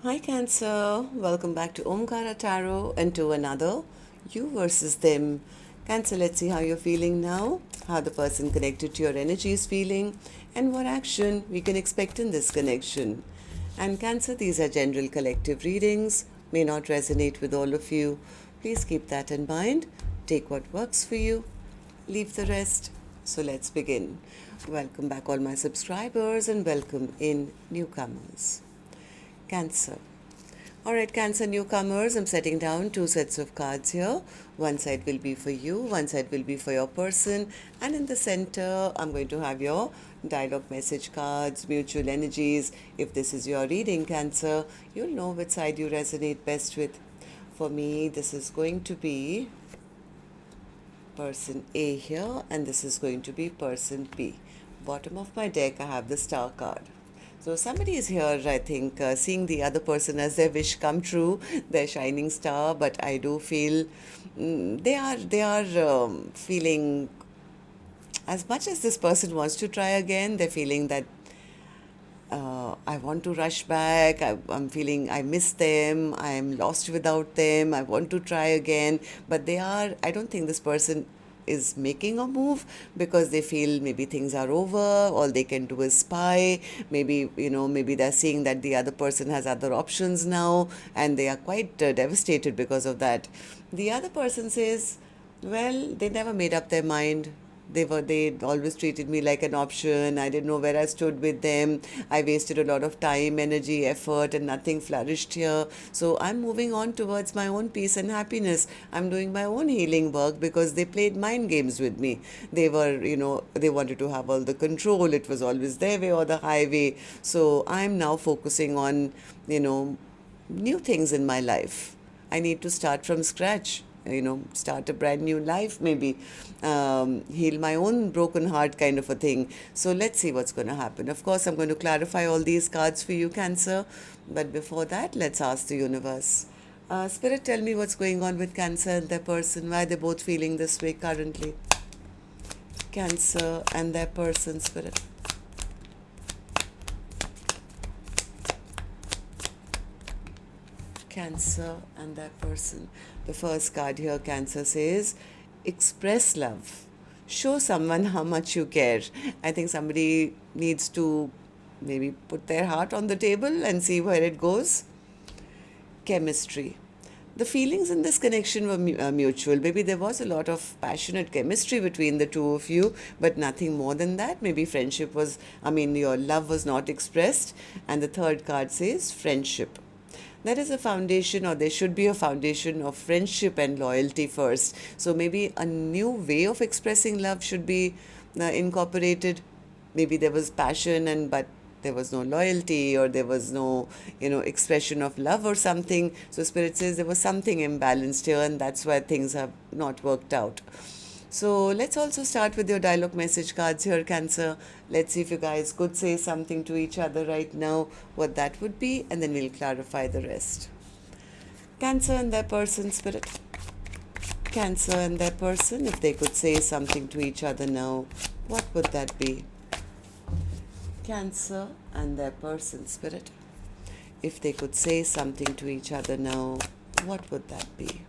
Hi Cancer, welcome back to Omkaratarot and to another You versus Them. Cancer, let's see how you're feeling now, how the person connected to your energy is feeling, and what action we can expect in this connection. And Cancer, these are general collective readings, may not resonate with all of you. Please keep that in mind. Take what works for you, leave the rest. So let's begin. Welcome back, all my subscribers, and welcome in newcomers. Cancer. Alright, Cancer newcomers, I'm setting down two sets of cards here. One side will be for you, one side will be for your person, and in the center, I'm going to have your dialogue message cards, mutual energies. If this is your reading, Cancer, you'll know which side you resonate best with. For me, this is going to be person A here, and this is going to be person B. Bottom of my deck, I have the star card. So somebody is here, I think, seeing the other person as their wish come true, their shining star. But I do feel they are feeling, as much as this person wants to try again, they're feeling that I want to rush back. I'm feeling I miss them. I'm lost without them. I want to try again. But I don't think this person is making a move because they feel maybe things are over. All they can do is spy. Maybe they're seeing that the other person has other options now and they are quite devastated because of that. The other person says, well, they never made up their mind. They always treated me like an option. I didn't know where I stood with them. I wasted a lot of time, energy, effort, and nothing flourished here. So I'm moving on towards my own peace and happiness. I'm doing my own healing work because they played mind games with me. They wanted to have all the control. It was always their way or the highway. So I'm now focusing on, new things in my life. I need to start from scratch, start a brand new life, maybe heal my own broken heart, kind of a thing. So let's see what's going to happen. Of course, I'm going to clarify all these cards for you, Cancer. But before that, let's ask the universe. Spirit, tell me what's going on with Cancer and their person. Why they're both feeling this way currently. Cancer and their person, Spirit. Cancer and that person. The first card here, Cancer, says, express love. Show someone how much you care. I think somebody needs to maybe put their heart on the table and see where it goes. Chemistry. The feelings in this connection were mutual. Maybe there was a lot of passionate chemistry between the two of you, but nothing more than that. Maybe your love was not expressed. And the third card says friendship. That is a foundation, or there should be a foundation of friendship and loyalty first. So maybe a new way of expressing love should be incorporated. Maybe there was passion, but there was no loyalty, or there was no expression of love or something. So Spirit says there was something imbalanced here, and that's why things have not worked out. So let's also start with your dialogue message cards here, Cancer. Let's see if you guys could say something to each other right now, what that would be, and then we'll clarify the rest. Cancer and their person, Spirit. Cancer and their person, if they could say something to each other now, what would that be? Cancer and their person, Spirit. If they could say something to each other now, what would that be?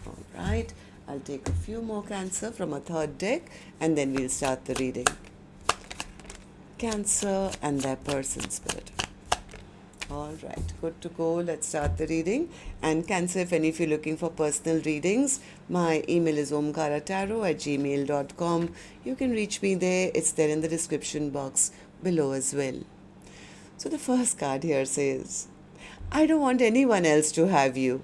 All right. I'll take a few more, Cancer, from a third deck, and then we'll start the reading. Cancer and their person, Spirit. All right, good to go. Let's start the reading. And Cancer, if any of you are looking for personal readings, my email is omkaratarot@gmail.com. You can reach me there. It's there in the description box below as well. So the first card here says, I don't want anyone else to have you.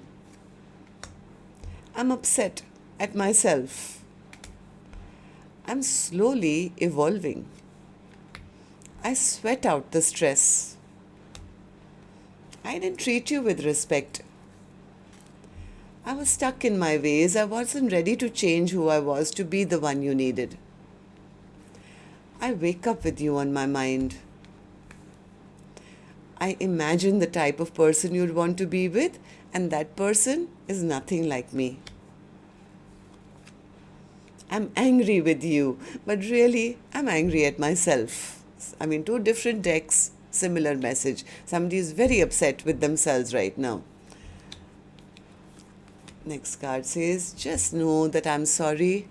I'm upset at myself. I'm slowly evolving. I sweat out the stress. I didn't treat you with respect. I was stuck in my ways. I wasn't ready to change who I was to be the one you needed. I wake up with you on my mind. I imagine the type of person you'd want to be with, and that person is nothing like me. I'm angry with you, but really, I'm angry at myself. Two different decks, similar message. Somebody is very upset with themselves right now. Next card says, just know that I'm sorry.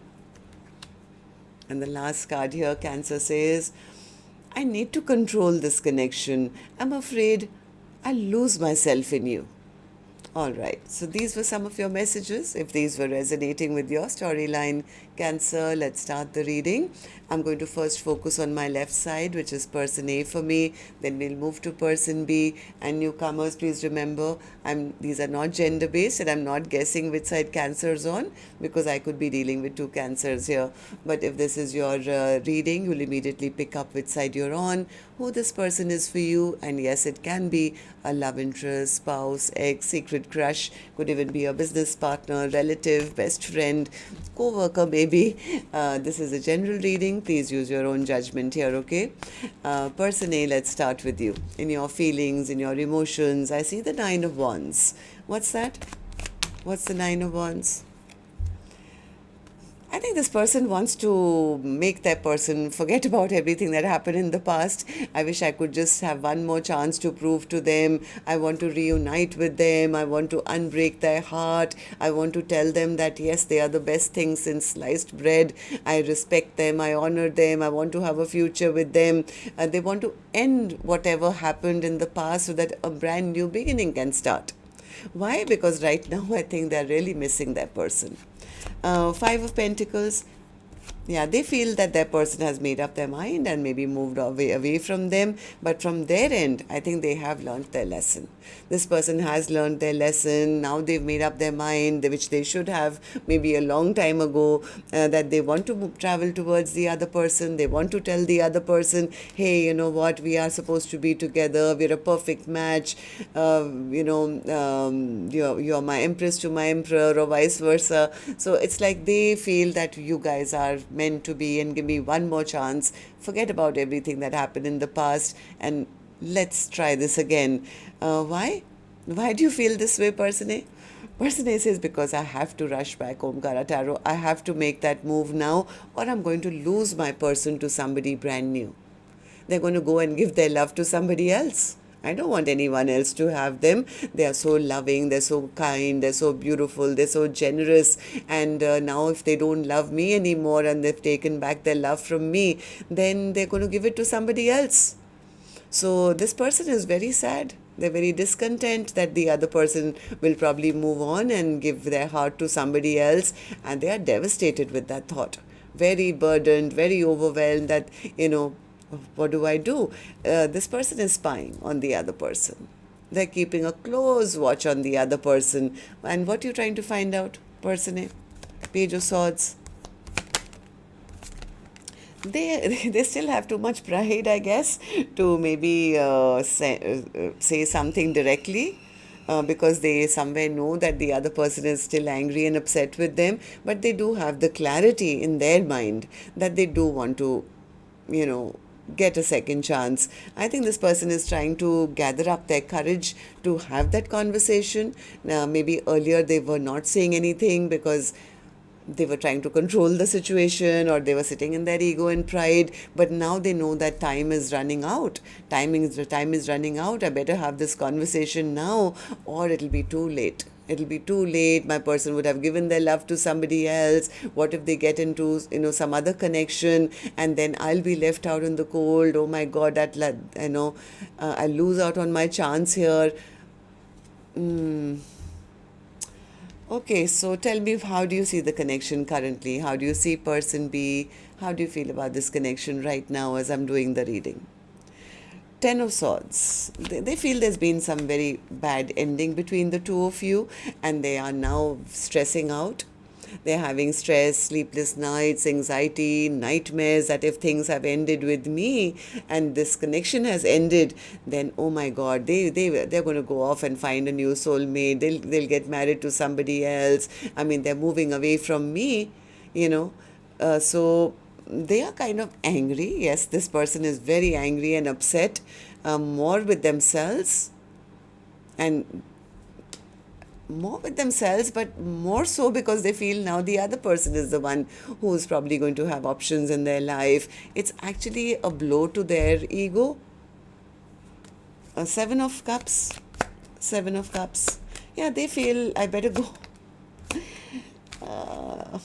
And the last card here, Cancer, says, I need to control this connection. I'm afraid I'll lose myself in you. All right, so these were some of your messages. If these were resonating with your storyline, Cancer, let's start the reading. I'm going to first focus on my left side, which is person A for me. Then we'll move to person B. And newcomers, please remember, these are not gender-based, and I'm not guessing which side Cancer's on, because I could be dealing with two Cancers here. But if this is your reading, you'll immediately pick up which side you're on, who this person is for you, and yes, it can be a love interest, spouse, ex, secret crush, could even be a business partner, relative, best friend, co-worker maybe. This is a general reading. Please use your own judgment here, okay? Person A, let's start with you. In your feelings, in your emotions, I see the Nine of Wands. What's that? What's the Nine of Wands? I think this person wants to make that person forget about everything that happened in the past. I wish I could just have one more chance to prove to them. I want to reunite with them. I want to unbreak their heart. I want to tell them that yes, they are the best thing since sliced bread. I respect them. I honor them. I want to have a future with them. They want to end whatever happened in the past so that a brand new beginning can start. Why? Because right now I think they're really missing that person. Five of Pentacles. Yeah, they feel that their person has made up their mind and maybe moved away from them. But from their end, I think they have learned their lesson. This person has learned their lesson. Now they've made up their mind, which they should have maybe a long time ago, that they want to travel towards the other person. They want to tell the other person, hey, you know what, we are supposed to be together. We're a perfect match. You're my empress to my emperor, or vice versa. So it's like they feel that you guys are meant to be, and give me one more chance. Forget about everything that happened in the past and let's try this again. Why? Why do you feel this way, person A? Person A says, because I have to rush back, Omkaratarot. I have to make that move now, or I'm going to lose my person to somebody brand new. They're going to go and give their love to somebody else. I don't want anyone else to have them. They are so loving, they're so kind, they're so beautiful, they're so generous. And now if they don't love me anymore and they've taken back their love from me, then they're going to give it to somebody else. So this person is very sad. They're very discontent that the other person will probably move on and give their heart to somebody else. And they are devastated with that thought. Very burdened, very overwhelmed that, what do I do? This person is spying on the other person. They're keeping a close watch on the other person. And what are you trying to find out, person A? Page of Swords. They still have too much pride, I guess, to maybe say something directly. Because they somewhere know that the other person is still angry and upset with them. But they do have the clarity in their mind that they do want to, get a second chance. I think this person is trying to gather up their courage to have that conversation. Maybe earlier they were not saying anything because they were trying to control the situation, or they were sitting in their ego and pride. But now they know that time is running out. Time is running out. I better have this conversation now, or it'll be too late. It'll be too late. My person would have given their love to somebody else. What if they get into, some other connection, and then I'll be left out in the cold? Oh my God, I'll lose out on my chance here. Okay, so tell me, how do you see the connection currently? How do you see person B? How do you feel about this connection right now as I'm doing the reading? Ten of Swords. They feel there's been some very bad ending between the two of you, and they are now stressing out. They're having stress, sleepless nights, anxiety, nightmares that if things have ended with me and this connection has ended, then oh my God, they're going to go off and find a new soulmate. They'll get married to somebody else. I mean, they're moving away from me, so they are kind of angry. Yes, this person is very angry and upset, more with themselves, and more with themselves, but more so because they feel now the other person is the one who's probably going to have options in their life. It's actually a blow to their ego. Seven of Cups. Seven of Cups. Yeah, they feel I better go. Uh,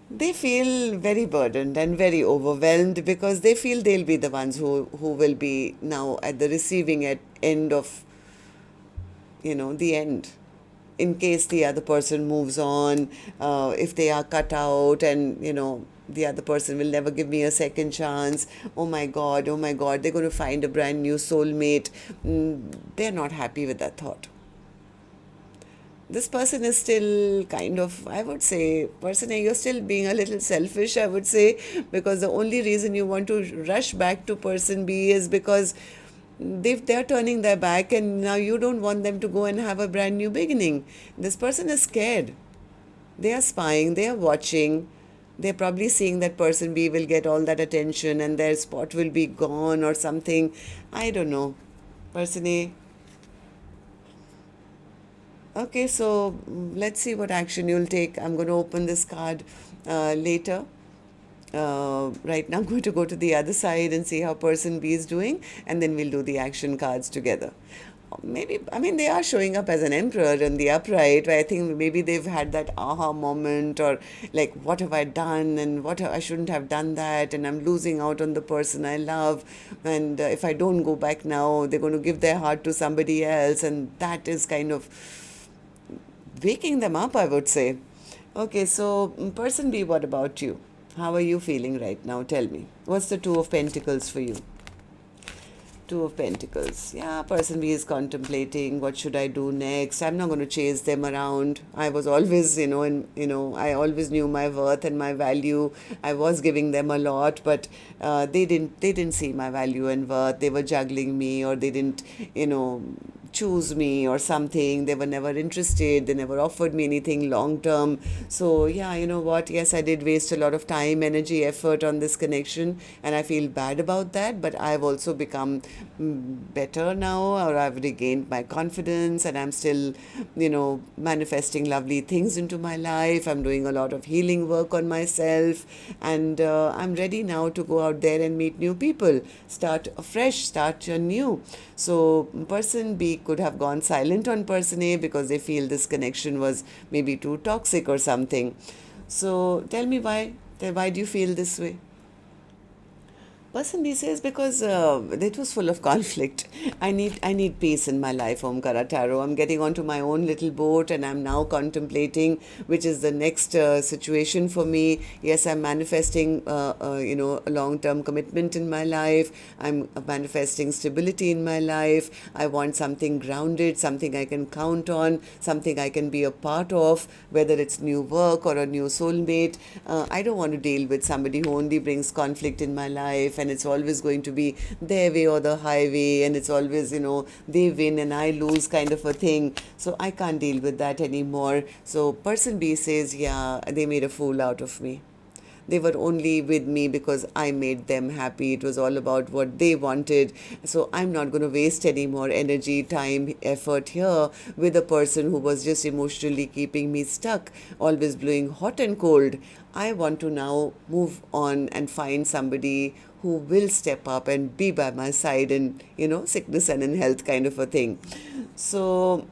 they feel very burdened and very overwhelmed because they feel they'll be the ones who will be now at the receiving end of, the end. In case the other person moves on, if they are cut out and, the other person will never give me a second chance. Oh my God, they're going to find a brand new soulmate. They're not happy with that thought. This person is still kind of, I would say, person A, you're still being a little selfish, I would say, because the only reason you want to rush back to person B is because they're turning their back and now you don't want them to go and have a brand new beginning. This person is scared. They are spying, they are watching. They're probably seeing that person B will get all that attention and their spot will be gone or something. I don't know. Person A. Okay, so let's see what action you'll take. I'm going to open this card later. Right now, I'm going to go to the other side and see how person B is doing, and then we'll do the action cards together. Maybe, I mean, they are showing up as an emperor in the upright, where I think maybe they've had that aha moment, or like, what have I done, and I shouldn't have done that, and I'm losing out on the person I love, and if I don't go back now, they're going to give their heart to somebody else, and that is kind of waking them up, I would say. Okay, so person B, what about you? How are you feeling right now? Tell me. What's the Two of Pentacles for you? Two of Pentacles. Yeah, person B is contemplating what should I do next. I'm not going to chase them around. I was always, I always knew my worth and my value. I was giving them a lot, but they didn't see my value and worth. They were juggling me, or they didn't, choose me or something. They were never interested. They never offered me anything long term. So yeah, you know what? Yes, I did waste a lot of time, energy, effort on this connection, and I feel bad about that. But I've also become better now, or I've regained my confidence, and I'm still, manifesting lovely things into my life. I'm doing a lot of healing work on myself, and I'm ready now to go out there and meet new people, start afresh, start anew. So person B could have gone silent on person A because they feel this connection was maybe too toxic or something. So tell me why. Why do you feel this way? Person B says because it was full of conflict. I need peace in my life, Omkaratarot. I'm getting onto my own little boat, and I'm now contemplating which is the next situation for me. Yes, I'm manifesting a long-term commitment in my life. I'm manifesting stability in my life. I want something grounded, something I can count on, something I can be a part of, whether it's new work or a new soulmate. I don't want to deal with somebody who only brings conflict in my life, and it's always going to be their way or the highway, and it's always, they win and I lose kind of a thing. So I can't deal with that anymore. So person B says, yeah, they made a fool out of me. They were only with me because I made them happy. It was all about what they wanted. So I'm not going to waste any more energy, time, effort here with a person who was just emotionally keeping me stuck, always blowing hot and cold. I want to now move on and find somebody who will step up and be by my side in, sickness and in health kind of a thing. So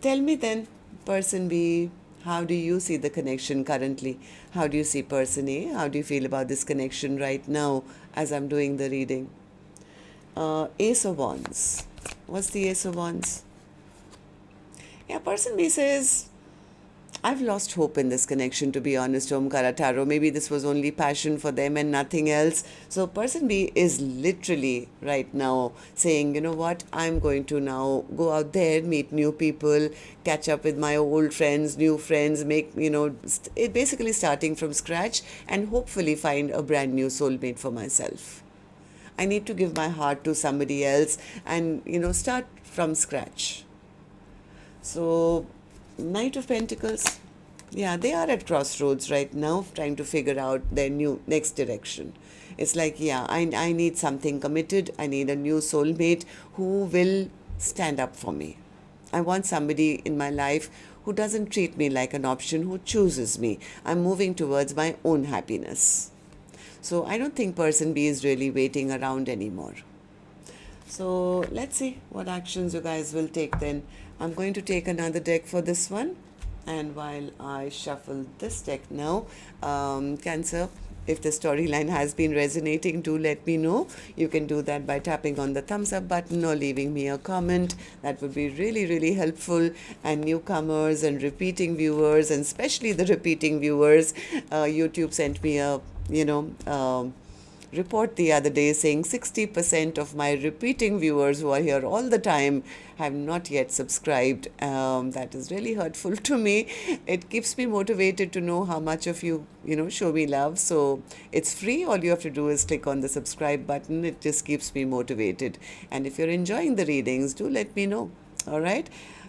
tell me then, person B, how do you see the connection currently? How do you see person A? How do you feel about this connection right now as I'm doing the reading? Ace of Wands. What's the Ace of Wands? Yeah, person B says, I've lost hope in this connection, to be honest, Omkaratarot. Maybe this was only passion for them and nothing else. So person B is literally right now saying, you know what, I'm going to now go out there, meet new people, catch up with my old friends, new friends, basically starting from scratch, and hopefully find a brand new soulmate for myself. I need to give my heart to somebody else and, start from scratch. So Knight of Pentacles, yeah, they are at crossroads right now, trying to figure out their new next direction. It's like, yeah, I need something committed. I need a new soulmate who will stand up for me. I want somebody in my life who doesn't treat me like an option, who chooses me. I'm moving towards my own happiness. So I don't think person B is really waiting around anymore. So let's see what actions you guys will take then. I'm going to take another deck for this one. And while I shuffle this deck now, Cancer, if the storyline has been resonating, do let me know. You can do that by tapping on the thumbs up button or leaving me a comment. That would be really, really helpful. And newcomers and repeating viewers, and especially the repeating viewers, YouTube sent me a, report the other day saying 60% of my repeating viewers who are here all the time have not yet subscribed. That is really hurtful to me. It keeps me motivated to know how much of you, show me love. So it's free. All you have to do is click on the subscribe button. It just keeps me motivated. And if you're enjoying the readings, do let me know. All right.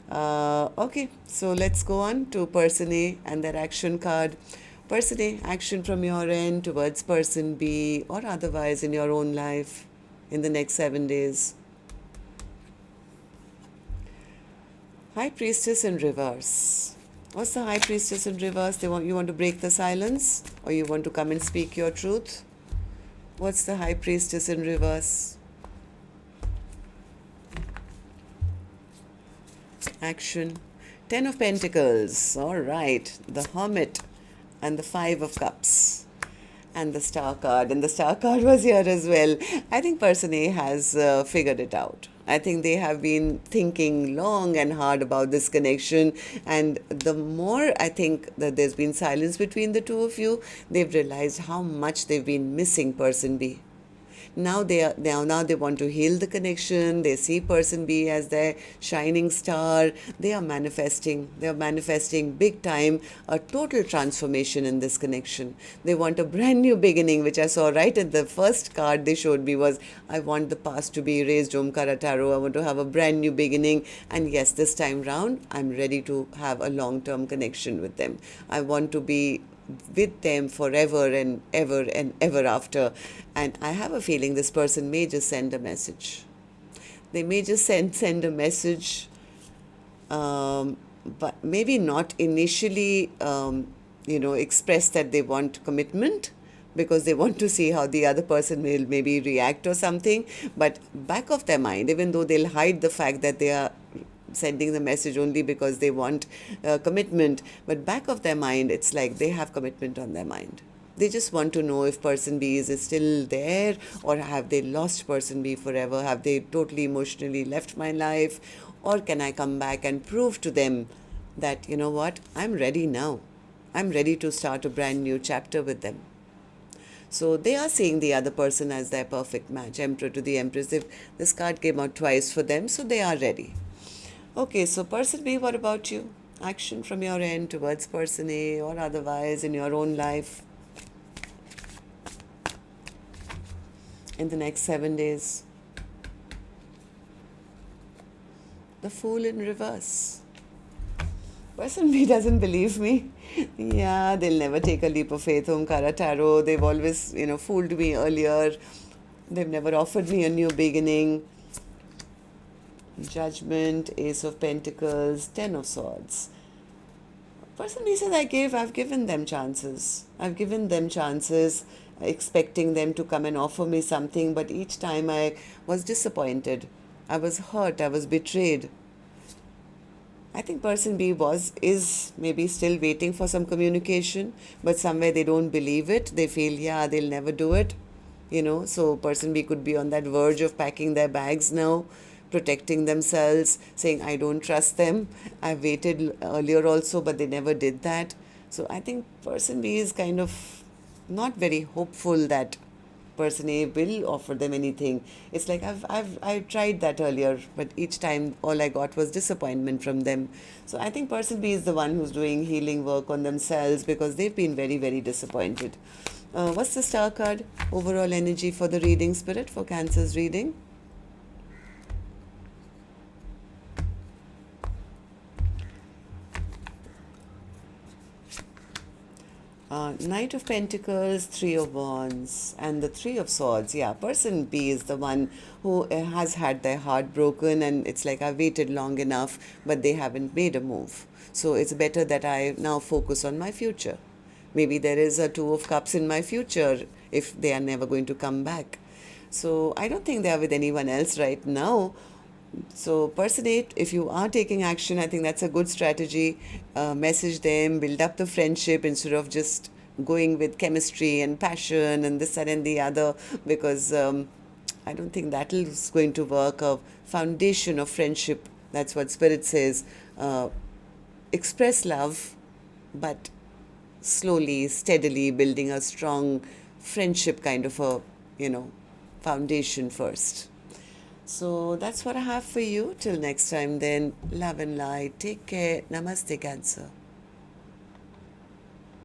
Okay, so let's go on to Person A and their action card. Person A, action from your end towards Person B or otherwise in your own life in the next 7 days. High Priestess in reverse. What's the High Priestess in reverse? You want to break the silence, or you want to come and speak your truth? What's the High Priestess in reverse? Action. 10 of Pentacles. All right. The Hermit and the 5 of Cups and the Star card. And the Star card was here as well. I think Person A has figured it out. I think they have been thinking long and hard about this connection. And the more I think that there's been silence between the two of you, they've realized how much they've been missing Person B. Now they want to heal the connection. They see Person B as their shining star. They are manifesting big time a total transformation in this connection. They want a brand new beginning, which I saw right at the first card they showed me was, I want the past to be erased, Omkaratarot. I want to have a brand new beginning. And yes, this time round, I'm ready to have a long-term connection with them. I want to be with them forever and ever after. And I have a feeling this person may just send a message. They may just send a message, but maybe not initially, express that they want commitment, because they want to see how the other person will maybe react or something. But back of their mind, even though they'll hide the fact that they are sending the message only because they want commitment, but back of their mind, it's like they have commitment on their mind. They just want to know if Person B is still there, or have they lost Person B forever? Have they totally emotionally left my life? Or can I come back and prove to them that, you know what, I'm ready now. I'm ready to start a brand new chapter with them. So they are seeing the other person as their perfect match, Emperor to the Empress. This card came out twice for them, so they are ready. Okay, so Person B, what about you? Action from your end towards Person A or otherwise in your own life in the next 7 days. The Fool in reverse. Person B doesn't believe me. Yeah, they'll never take a leap of faith, Omkaratarot. They've always, fooled me earlier. They've never offered me a new beginning. Judgment, Ace of Pentacles, 10 of Swords. Person B says, I've given them chances. I've given them chances, expecting them to come and offer me something, but each time I was disappointed. I was hurt. I was betrayed. I think Person B is maybe still waiting for some communication, but somewhere they don't believe it. They feel, they'll never do it. So Person B could be on that verge of packing their bags now, protecting themselves, saying, I don't trust them. I've waited earlier also, but they never did that. So I think Person B is kind of not very hopeful that Person A will offer them anything. It's like I've tried that earlier, but each time all I got was disappointment from them. So I think Person B is the one who's doing healing work on themselves, because they've been very, very disappointed. What's the Star card? Overall energy for the reading, Spirit, for Cancer's reading. Knight of Pentacles, 3 of Wands, and the 3 of Swords. Yeah, Person B is the one who has had their heart broken, and it's like, I've waited long enough, but they haven't made a move. So it's better that I now focus on my future. Maybe there is a 2 of Cups in my future if they are never going to come back. So I don't think they are with anyone else right now. So personate, if you are taking action, I think that's a good strategy. Message them, build up the friendship instead of just going with chemistry and passion and this that, and the other, because I don't think that is going to work. A foundation of friendship, that's what Spirit says. Express love, but slowly, steadily building a strong friendship kind of a, you know, foundation first. So that's what I have for you. Till next time, then, love and light. Take care. Namaste, Cancer.